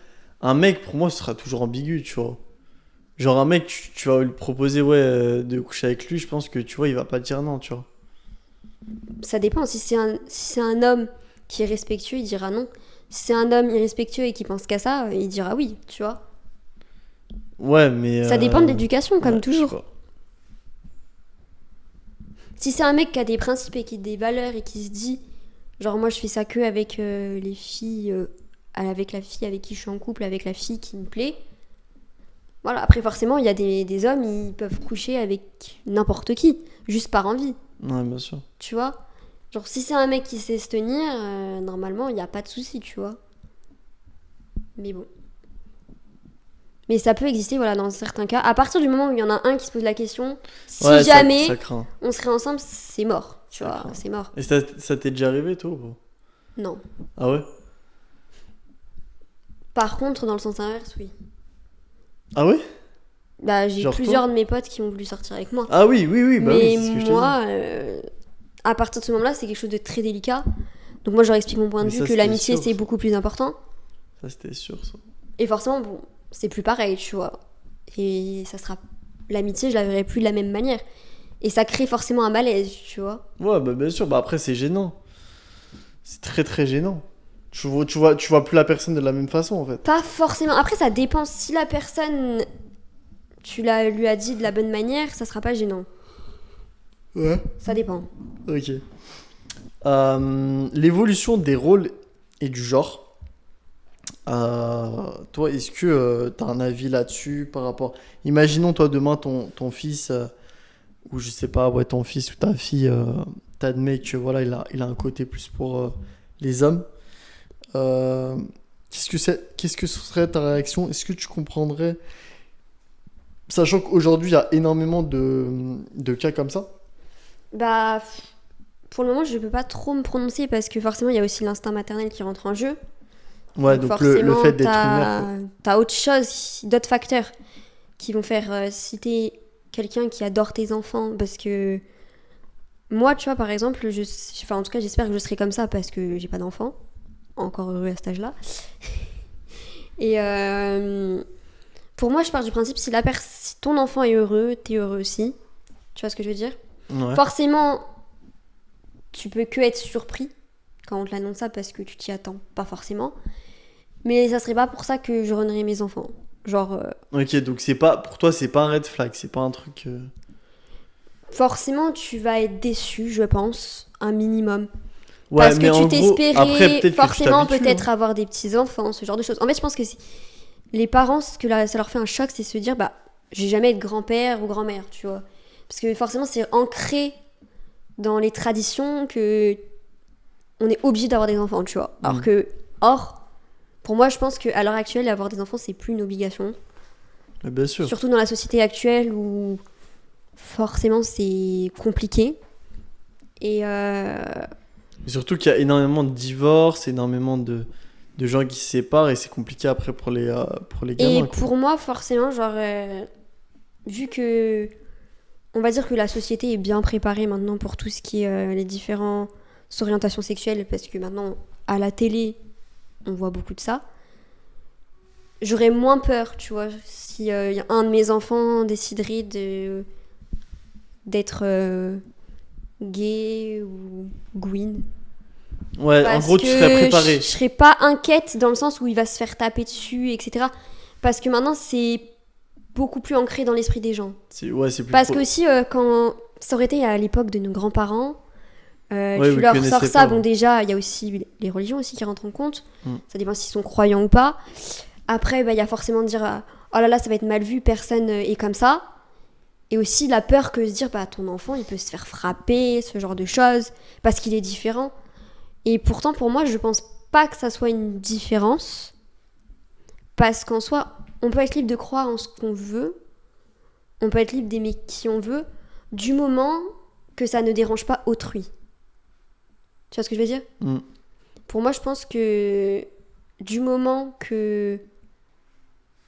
Un mec, pour moi, ce sera toujours ambigu, tu vois. Genre, un mec, tu vas lui proposer, ouais, de coucher avec lui, je pense que, tu vois, il va pas te dire non, tu vois. Ça dépend. Si c'est un homme qui est respectueux, il dira non. Si c'est un homme irrespectueux et qui pense qu'à ça, il dira oui, tu vois. Ouais, mais. Ça dépend de l'éducation, comme ouais, je sais toujours. pas. Si c'est un mec qui a des principes et qui a des valeurs et qui se dit, genre moi je fais ça que avec les filles, avec la fille avec qui je suis en couple, avec la fille qui me plaît. Voilà, après forcément il y a des hommes, ils peuvent coucher avec n'importe qui, juste par envie, Ouais, bien sûr. tu vois. Genre si c'est un mec qui sait se tenir, normalement il n'y a pas de souci, tu vois. Mais bon. Mais ça peut exister, voilà, dans certains cas. À partir du moment où il y en a un qui se pose la question, si Ouais, jamais ça craint. on serait ensemble, c'est mort, tu Ça vois, craint. c'est mort. Et ça t'est déjà arrivé, toi ou pas? Non. Ah ouais? Par contre, dans le sens inverse, oui. Ah ouais? Bah, j'ai Genre plusieurs toi de mes potes qui ont voulu sortir avec moi. Ah oui, oui, bah Mais oui, c'est ce que je te dis. moi, à partir de ce moment-là, c'est quelque chose de très délicat. Donc moi, je leur explique mon point de Mais vue, ça, que c'était l'amitié, sûr, c'est ça. beaucoup plus important. Ça, c'était sûr, ça. Et forcément, bon, c'est plus pareil, tu vois. Et ça sera... L'amitié, je la verrai plus de la même manière. Et ça crée forcément un malaise, tu vois. Ouais, bah bien sûr, bah après, c'est gênant. C'est très, très gênant. Tu vois plus la personne de la même façon, en fait. Pas forcément. Après, ça dépend. Si la personne, lui as dit de la bonne manière, ça sera pas gênant. Ouais. Ça dépend. Ok. L'évolution des rôles et du genre. Toi, est-ce que tu as un avis là-dessus par rapport... Imaginons, toi, demain, ton fils, ou je sais pas, ouais, ton fils ou ta fille, t'admets que voilà, il a un côté plus pour les hommes. Qu'est-ce que ce serait ta réaction? Est-ce que tu comprendrais, sachant qu'aujourd'hui, il y a énormément de cas comme ça? Bah, pour le moment, je peux pas trop me prononcer parce que forcément, il y a aussi l'instinct maternel qui rentre en jeu. Ouais, donc le forcément, fait d'être une mère, quoi. t'as autre chose, d'autres facteurs qui vont faire si t'es quelqu'un qui adore tes enfants, parce que moi, tu vois, par exemple, enfin, en tout cas, j'espère que je serai comme ça parce que j'ai pas d'enfant. Encore heureux à cet âge-là. Et pour moi, je pars du principe, si ton enfant est heureux, t'es heureux aussi. Tu vois ce que je veux dire ? Ouais. Forcément, tu peux que être surpris quand on te l'annonce ça parce que tu t'y attends pas forcément. Mais ça serait pas pour ça que je runnerais mes enfants. Genre, Ok, donc c'est pas, pour toi, c'est pas un red flag, c'est pas un truc. forcément, tu vas être déçu, je pense, un minimum. Ouais, Parce mais que en tu gros, t'espérais après, peut-être que tu forcément t'habitues, peut-être hein. avoir des petits-enfants, ce genre de choses. En fait, je pense que les parents, ça leur fait un choc, c'est se dire, bah, j'ai jamais être grand-père ou grand-mère, tu vois. Parce que forcément, c'est ancré dans les traditions que on est obligé d'avoir des enfants, tu vois. Or, pour moi, je pense qu'à l'heure actuelle, avoir des enfants, c'est plus une obligation. Mais bien sûr. Surtout dans la société actuelle où forcément c'est compliqué. Et Et surtout qu'il y a énormément de divorces, énormément de gens qui se séparent et c'est compliqué après pour les gamins. Quoi. pour moi, forcément, genre, vu que on va dire que la société est bien préparée maintenant pour tout ce qui est les différentes orientations sexuelles, parce que maintenant, à la télé, on voit beaucoup de ça. J'aurais moins peur, tu vois, si y a un de mes enfants déciderait d'être gay ou Gwyn. Ouais, en gros, tu serais préparé. Je serais pas inquiète dans le sens où il va se faire taper dessus, etc. Parce que maintenant, c'est beaucoup plus ancré dans l'esprit des gens. C'est plus Parce que aussi, quand ça aurait été à l'époque de nos grands-parents, Ouais, tu vous leur connaissez sors pas, ça, ouais. bon déjà, il y a aussi les religions aussi qui rentrent en compte. Mm. Ça dépend s'ils sont croyants ou pas. Après, il y a forcément de dire, oh là là, ça va être mal vu, personne est comme ça. Et aussi la peur que se dire, bah ton enfant, il peut se faire frapper, ce genre de choses, parce qu'il est différent. Et pourtant, pour moi, je pense pas que ça soit une différence. Parce qu'en soi, on peut être libre de croire en ce qu'on veut. On peut être libre d'aimer qui on veut, du moment que ça ne dérange pas autrui. Tu vois ce que je veux dire ? Mm. Pour moi, je pense que du moment que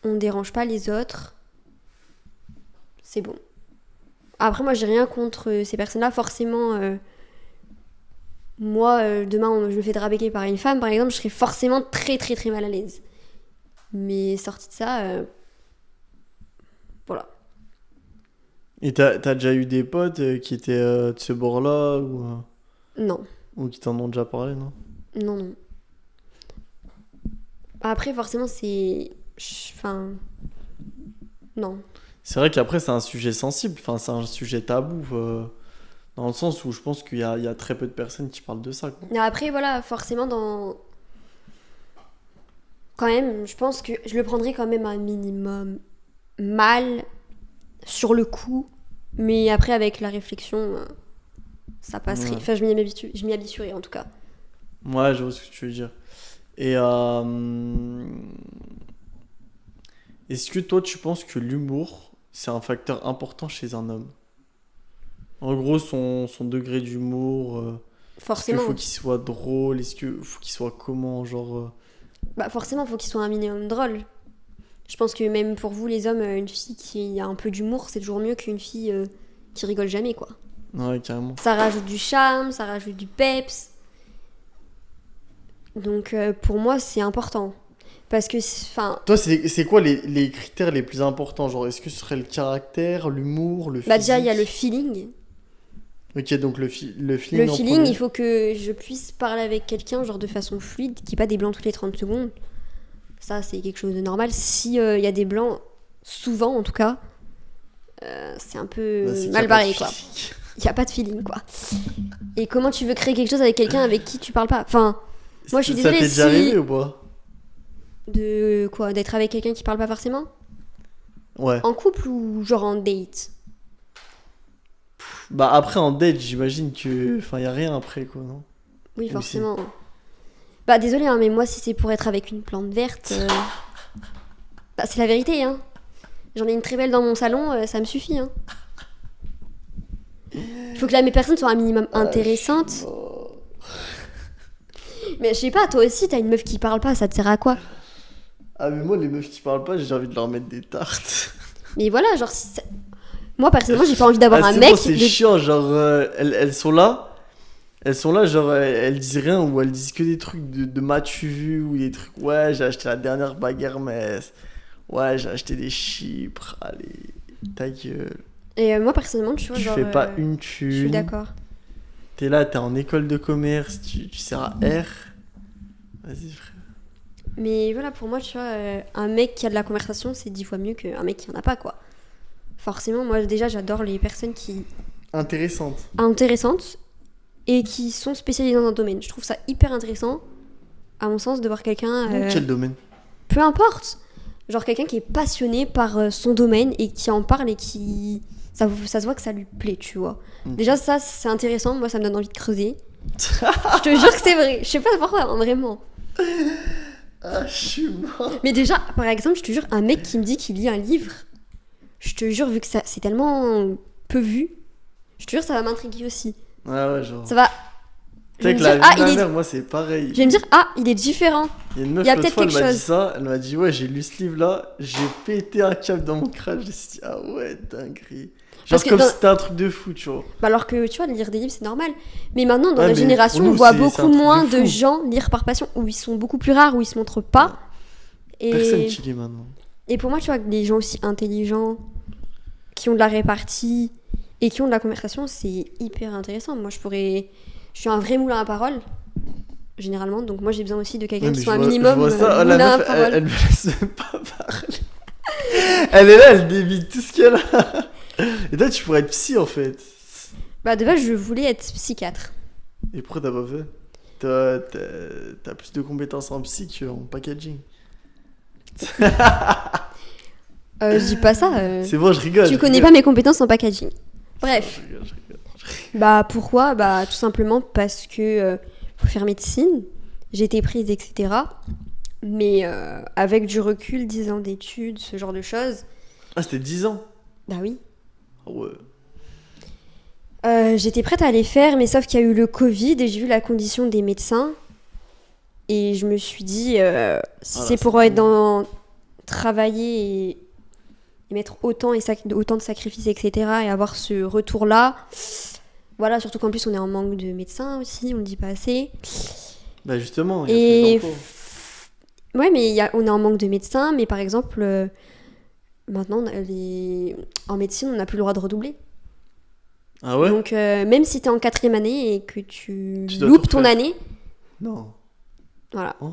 on ne dérange pas les autres, c'est bon. Après, moi, j'ai rien contre ces personnes-là. Forcément, moi, demain, je me fais draguer par une femme, par exemple, je serais forcément très, très, très mal à l'aise. Mais sorti de ça, voilà. Et t'as déjà eu des potes qui étaient de ce bord-là Non, ou qui t'en ont déjà parlé, non? non, non. Après, forcément, c'est... Enfin... Non. C'est vrai qu'après, c'est un sujet sensible, enfin, c'est un sujet tabou, dans le sens où je pense qu'il y a très peu de personnes qui parlent de ça. Quoi. Mais après, voilà, forcément, quand même, je pense que je le prendrais quand même un minimum mal sur le coup, mais après, avec la réflexion, ça passerait. Ouais. Enfin, je m'y habituerai, en tout cas. Ouais, je vois ce que tu veux dire. Et est-ce que toi, tu penses que l'humour, c'est un facteur important chez un homme? En gros, son degré d'humour, est-ce qu'il Forcément. faut qu'il soit drôle? Est-ce qu'il faut qu'il soit comment? Genre. Bah, forcément, il faut qu'il soit un minimum drôle. Je pense que même pour vous, les hommes, une fille qui a un peu d'humour, c'est toujours mieux qu'une fille qui rigole jamais, quoi. Ouais, carrément. Ça rajoute du charme, ça rajoute du peps. Donc pour moi, c'est important. Parce que, enfin... Toi, c'est quoi les critères les plus importants? Genre, est-ce que ce serait le caractère, l'humour, le physique? Bah déjà, il y a le feeling. Ok, donc le feeling Le en feeling, premier. il faut que je puisse parler avec quelqu'un genre de façon fluide, qu'il n'y ait pas des blancs toutes les 30 secondes. Ça, c'est quelque chose de normal. Si y a des blancs, souvent en tout cas, c'est un peu Bah, c'est qu'il y a mal pas de barré, quoi. feeling. Il n'y a pas de feeling, quoi. Et comment tu veux créer quelque chose avec quelqu'un avec qui tu parles pas? Enfin, moi, je suis désolée, Ça t'est déjà arrivé ou pas? De quoi? D'être avec quelqu'un qui parle pas forcément? Ouais. En couple ou genre en date? Bah après en date, j'imagine que... Enfin, y a rien après, quoi, non? Oui, Ou forcément. Bah désolée, hein, mais moi, si c'est pour être avec une plante verte, bah c'est la vérité, hein. J'en ai une très belle dans mon salon, ça me suffit, hein. Il faut que mes personnes soient un minimum intéressantes. Mais je sais pas, toi aussi, t'as une meuf qui parle pas, ça te sert à quoi? Ah mais moi, les meufs qui parlent pas, j'ai envie de leur mettre des tartes. Mais voilà, genre, Moi, personnellement, j'ai pas envie d'avoir un c'est mec. bon, c'est chiant, genre, elles sont là. Elles sont là, genre, elles disent rien ou elles disent que des trucs de m'as-tu vu ou des trucs, ouais, j'ai acheté la dernière bague Hermès. Ouais, j'ai acheté des Chypres. Allez, ta gueule. Et moi, personnellement, tu vois, Tu genre. fais pas une Je suis thune. d'accord. T'es là, t'es en école de commerce, tu sers à R. Vas-y, frère. Mais voilà, pour moi, tu vois, un mec qui a de la conversation, c'est 10 fois mieux qu'un mec qui en a pas, quoi. Forcément, moi, déjà, j'adore les personnes qui Intéressante. intéressantes et qui sont spécialisées dans un domaine. Je trouve ça hyper intéressant, à mon sens, de voir quelqu'un... Dans quel domaine? peu importe. Genre quelqu'un qui est passionné par son domaine et qui en parle et qui... Ça se voit que ça lui plaît, tu vois. Ok. Déjà, ça, c'est intéressant. Moi, ça me donne envie de creuser. Je te jure que c'est vrai. Je sais pas pourquoi, hein, vraiment. Ah, je suis mort. Mais déjà, par exemple, je te jure, un mec qui me dit qu'il lit un livre, je te jure, vu que ça, c'est tellement peu vu, je te jure, ça va m'intriguer aussi. Ouais, genre. Ça va... Tu Je sais vais que me la dire, vie ah, de ma il est... mère, moi, c'est pareil. Je vais me dire, ah, il est différent. Il y a une meuf, il y a l'autre peut-être fois, elle quelque m'a dit chose. ça. Elle m'a dit, ouais, j'ai lu ce livre-là, j'ai pété un câble dans mon crâne. Je me suis dit, ah ouais, dinguerie. Genre Parce que comme dans- si c'était un truc de fou, tu vois. Bah alors que, tu vois, lire des livres, c'est normal. Mais maintenant, dans Ouais, notre mais génération, pour nous, on voit c'est un beaucoup truc de moins fou. de gens lire par passion, où ils sont beaucoup plus rares, où ils se montrent pas. Personne Et... qui lit maintenant. Et pour moi, tu vois, que des gens aussi intelligents, qui ont de la répartie et qui ont de la conversation, c'est hyper intéressant. Moi, je suis un vrai moulin à parole, généralement. Donc moi, j'ai besoin aussi de quelqu'un Ouais, qui mais soit un je vois minimum ça. Oh, la moulin à meuf, parole. elle me laisse même pas parler. Elle est là, elle débite tout ce qu'elle a. Et toi, tu pourrais être psy en fait. Bah de base, je voulais être psychiatre. Et pourquoi t'as pas fait? T'as plus de compétences en psy qu'en packaging. Je dis pas ça. C'est bon, je rigole. Tu je connais rigole. pas mes compétences en packaging. Bref. Je rigole. Bah pourquoi? Bah tout simplement parce que faut faire médecine, j'ai été prise, etc. Mais avec du recul, 10 ans d'études, ce genre de choses, Ah, c'était 10 ans. bah oui. Ah ouais. J'étais prête à les faire, mais sauf qu'il y a eu le Covid et j'ai vu la condition des médecins. Et je me suis dit, si Ah là, c'est pour c'est être dans travailler et mettre autant de sacrifices, etc. et avoir ce retour-là, voilà, surtout qu'en plus on est en manque de médecins aussi, on le dit pas assez. Bah justement, il y a Et plus d'emplois. ouais, mais on est en manque de médecins, mais par exemple, maintenant, en médecine, on n'a plus le droit de redoubler. Ah ouais? Donc, même si tu es en 4e année et que tu Tu dois loupes tout ton refaire. année, Non. voilà. Oh.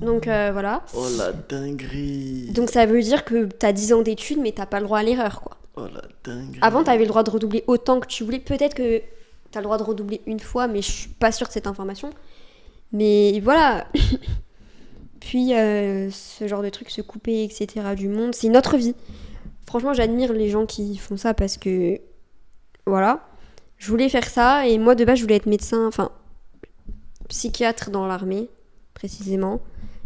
Donc, voilà. Oh la dinguerie. Donc, ça veut dire que tu as 10 ans d'études, mais t'as pas le droit à l'erreur, quoi. Oh la dinguerie. Avant, tu avais le droit de redoubler autant que tu voulais. Peut-être que tu as le droit de redoubler une fois, mais je suis pas sûre de cette information. Mais voilà. Puis, ce genre de truc, se couper, etc. du monde, c'est une autre vie. Franchement, j'admire les gens qui font ça parce que, voilà, je voulais faire ça. Et moi, de base, je voulais être médecin, enfin, psychiatre dans l'armée, précisément.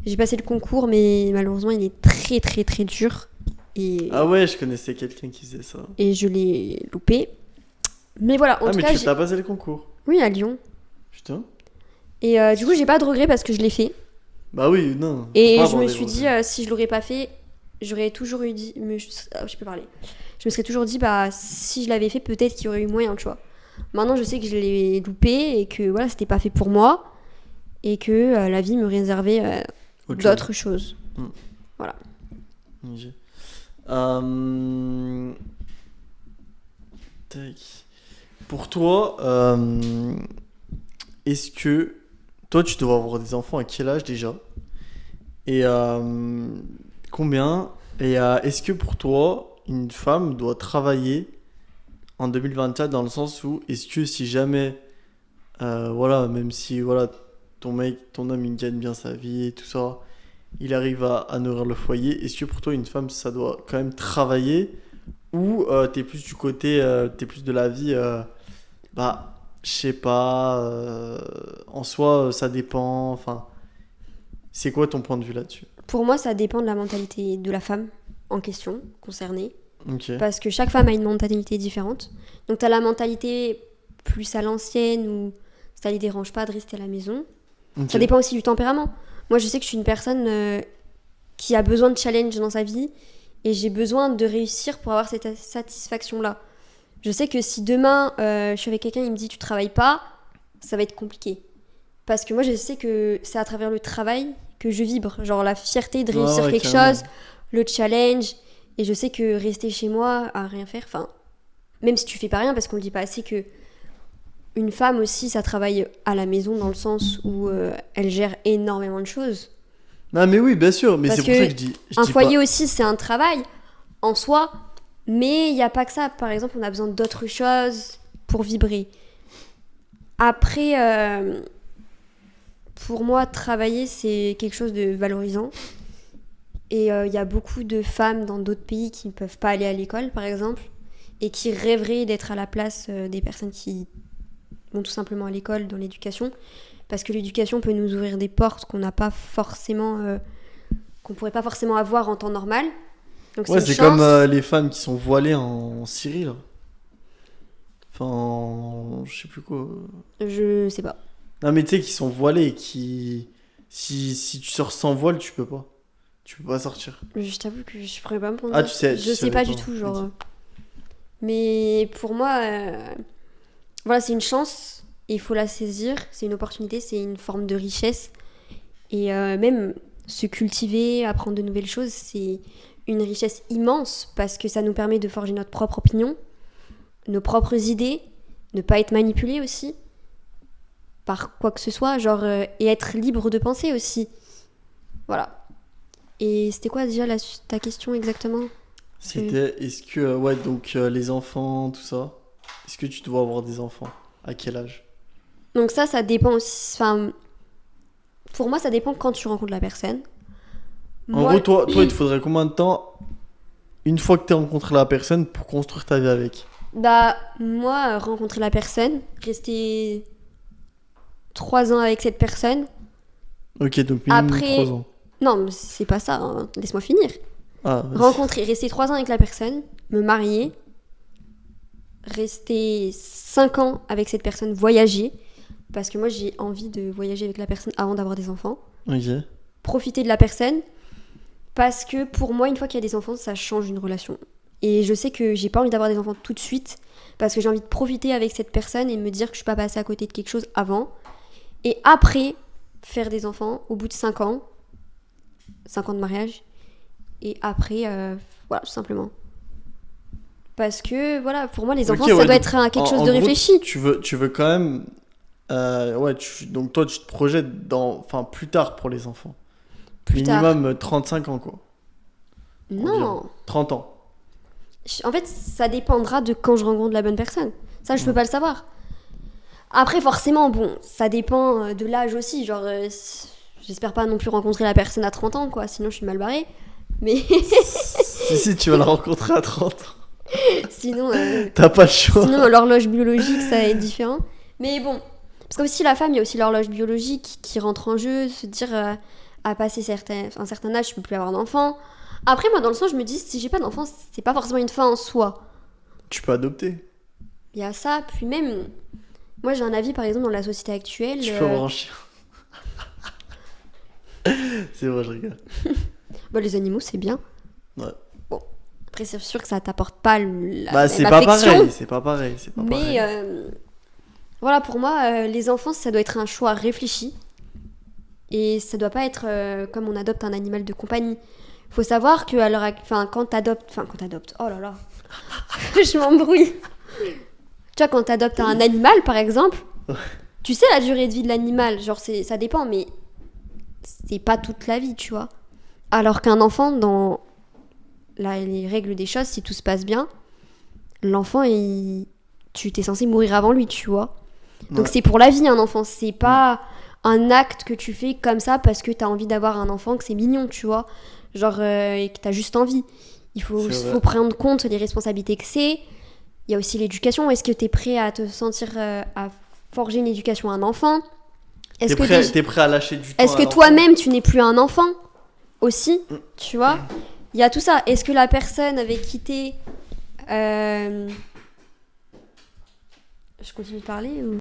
J'ai passé le concours, mais malheureusement, il est très, très, très dur. Et, Ah ouais, je connaissais quelqu'un qui faisait ça. et je l'ai loupé. Mais voilà, en Ah tout mais cas, tu t'as passé le concours. oui, à Lyon. Putain. Et du coup, j'ai pas de regrets parce que je l'ai fait. Bah oui, non. faut Et pas je avoir me des suis dit, regrets. si je l'aurais pas fait, j'aurais toujours eu dit. Je peux parler. Je me serais toujours dit, bah, si je l'avais fait, peut-être qu'il y aurait eu moyen, tu vois. Maintenant, je sais que je l'ai loupé et que voilà, c'était pas fait pour moi. Et que la vie me réservait Autre d'autres choses. Ok. Tac. Pour toi, est-ce que toi tu devrais avoir des enfants à quel âge déjà? Et combien? Et est-ce que pour toi, une femme doit travailler en 2024 dans le sens où est-ce que si jamais, voilà, même si voilà, ton homme il gagne bien sa vie et tout ça, il arrive à nourrir le foyer, est-ce que pour toi une femme ça doit quand même travailler ou t'es plus du côté, t'es plus de la vie, bah je sais pas, en soi ça dépend, enfin c'est quoi ton point de vue là-dessus? Pour moi, ça dépend de la mentalité de la femme en question, concernée. Ok. Parce que chaque femme a une mentalité différente. Donc, tu as la mentalité plus à l'ancienne où ça les dérange pas de rester à la maison. Ok. Ça dépend aussi du tempérament. Moi, je sais que je suis une personne qui a besoin de challenge dans sa vie et j'ai besoin de réussir pour avoir cette satisfaction-là. Je sais que si demain, je suis avec quelqu'un, il me dit tu travailles pas, ça va être compliqué. Parce que moi, je sais que c'est à travers le travail que je vibre. Genre la fierté de réussir Ouais, quelque carrément. chose, le challenge. Et je sais que rester chez moi à rien faire, enfin, même si tu fais pas rien, parce qu'on le dit pas assez que une femme aussi, ça travaille à la maison dans le sens où elle gère énormément de choses. Non, mais oui, bien sûr, mais Parce c'est pour ça que que je un dis foyer pas. aussi, c'est un travail en soi, mais il n'y a pas que ça. Par exemple, on a besoin d'autres choses pour vibrer. Après, pour moi, travailler, c'est quelque chose de valorisant. Et il y a beaucoup de femmes dans d'autres pays qui ne peuvent pas aller à l'école, par exemple, et qui rêveraient d'être à la place des personnes qui vont tout simplement à l'école, dans l'éducation. Parce que l'éducation peut nous ouvrir des portes qu'on n'a pas forcément, qu'on pourrait pas forcément avoir en temps normal. Donc c'est Ouais, une c'est comme chance. les femmes qui sont voilées en Syrie, là. Enfin, je sais plus quoi. Je sais pas. Non, mais tu sais, qui sont voilées et qui. Si tu sors sans voile, tu peux pas. Tu peux pas sortir. Je t'avoue que je pourrais pas me Ah, prononcer. tu Je sais savais pas pas. du tout, genre. Ok. Mais pour moi, voilà, c'est une chance. Et il faut la saisir. C'est une opportunité, c'est une forme de richesse. Et même se cultiver, apprendre de nouvelles choses, c'est une richesse immense parce que ça nous permet de forger notre propre opinion, nos propres idées, ne pas être manipulé aussi par quoi que ce soit, genre, et être libre de penser aussi. Voilà. Et c'était quoi déjà ta question exactement? C'était, est-ce que, ouais, donc les enfants, tout ça, est-ce que tu dois avoir des enfants? À quel âge? Donc ça dépend aussi. Enfin, pour moi, ça dépend quand tu rencontres la personne. En Moi, gros, toi, il te faudrait combien de temps, une fois que tu as rencontré la personne, pour construire ta vie avec? bah, moi, rencontrer la personne, rester 3 ans avec cette personne. Ok, donc minimum Après, 3 ans. non, mais c'est pas ça, hein. Laisse-moi finir. Ah, vas-y. Rencontrer, rester 3 ans avec la personne, me marier, rester 5 ans avec cette personne, voyager, parce que moi j'ai envie de voyager avec la personne avant d'avoir des enfants, Ok. profiter de la personne, parce que pour moi, une fois qu'il y a des enfants, ça change une relation. Et je sais que j'ai pas envie d'avoir des enfants tout de suite, parce que j'ai envie de profiter avec cette personne et me dire que je suis pas passée à côté de quelque chose avant. Et après, faire des enfants au bout de 5 ans, 5 ans de mariage, et après, voilà, tout simplement. Parce que, voilà, pour moi, les Ok, enfants, ça ouais, doit donc, être quelque chose en de gros, réfléchi. tu veux quand même. Ouais, donc toi, tu te projettes enfin, plus tard pour les enfants. Plus tard. Minimum 35 ans, quoi. Environ. Non. 30 ans. En fait, ça dépendra de quand je rencontre la bonne personne. Ça, je peux Ouais. pas le savoir. Après, forcément, bon, ça dépend de l'âge aussi. Genre, j'espère pas non plus rencontrer la personne à 30 ans, quoi. Sinon, je suis mal barrée. Mais Si, tu vas la rencontrer à 30 ans. sinon, T'as pas le choix. sinon l'horloge biologique, ça va être différent. Mais bon, parce que aussi la femme, il y a aussi l'horloge biologique qui rentre en jeu, se dire à passer un certain âge, je peux plus avoir d'enfant. Après, moi, dans le sens, je me dis, si j'ai pas d'enfant, c'est pas forcément une fin en soi. Tu peux adopter. Il y a ça, puis même, moi, j'ai un avis, par exemple, dans la société actuelle. Tu peux avoir un chien. C'est vrai, je rigole. Bah, les animaux, c'est bien. Ouais. Bon, après, c'est sûr que ça t'apporte pas la Bah, même c'est pas affection. pareil. C'est pas pareil. C'est pas pareil. Mais voilà, pour moi, les enfants, ça doit être un choix réfléchi. Et ça doit pas être comme on adopte un animal de compagnie. Faut savoir que à quand t'adoptes, oh là là, je m'embrouille. Tu vois, quand t'adoptes un animal, par exemple, tu sais la durée de vie de l'animal, genre ça dépend, mais c'est pas toute la vie, tu vois. Alors qu'un enfant, dans les règles des choses, si tout se passe bien, l'enfant, tu t'es censé mourir avant lui, tu vois. Donc Ouais. c'est pour la vie un enfant, c'est pas un acte que tu fais comme ça parce que t'as envie d'avoir un enfant, que c'est mignon, tu vois. Genre, et que t'as juste envie. Il C'est vrai. faut prendre compte les responsabilités que c'est. Il y a aussi l'éducation. Est-ce que t'es prêt à te sentir, à forger une éducation à un enfant? Est-ce que T'es prêt à lâcher du temps est-ce à que l'enfant? toi-même tu n'es plus un enfant aussi, tu vois? Il y a tout ça. Est-ce que la personne avec qui t'es... Je continue de parler ou...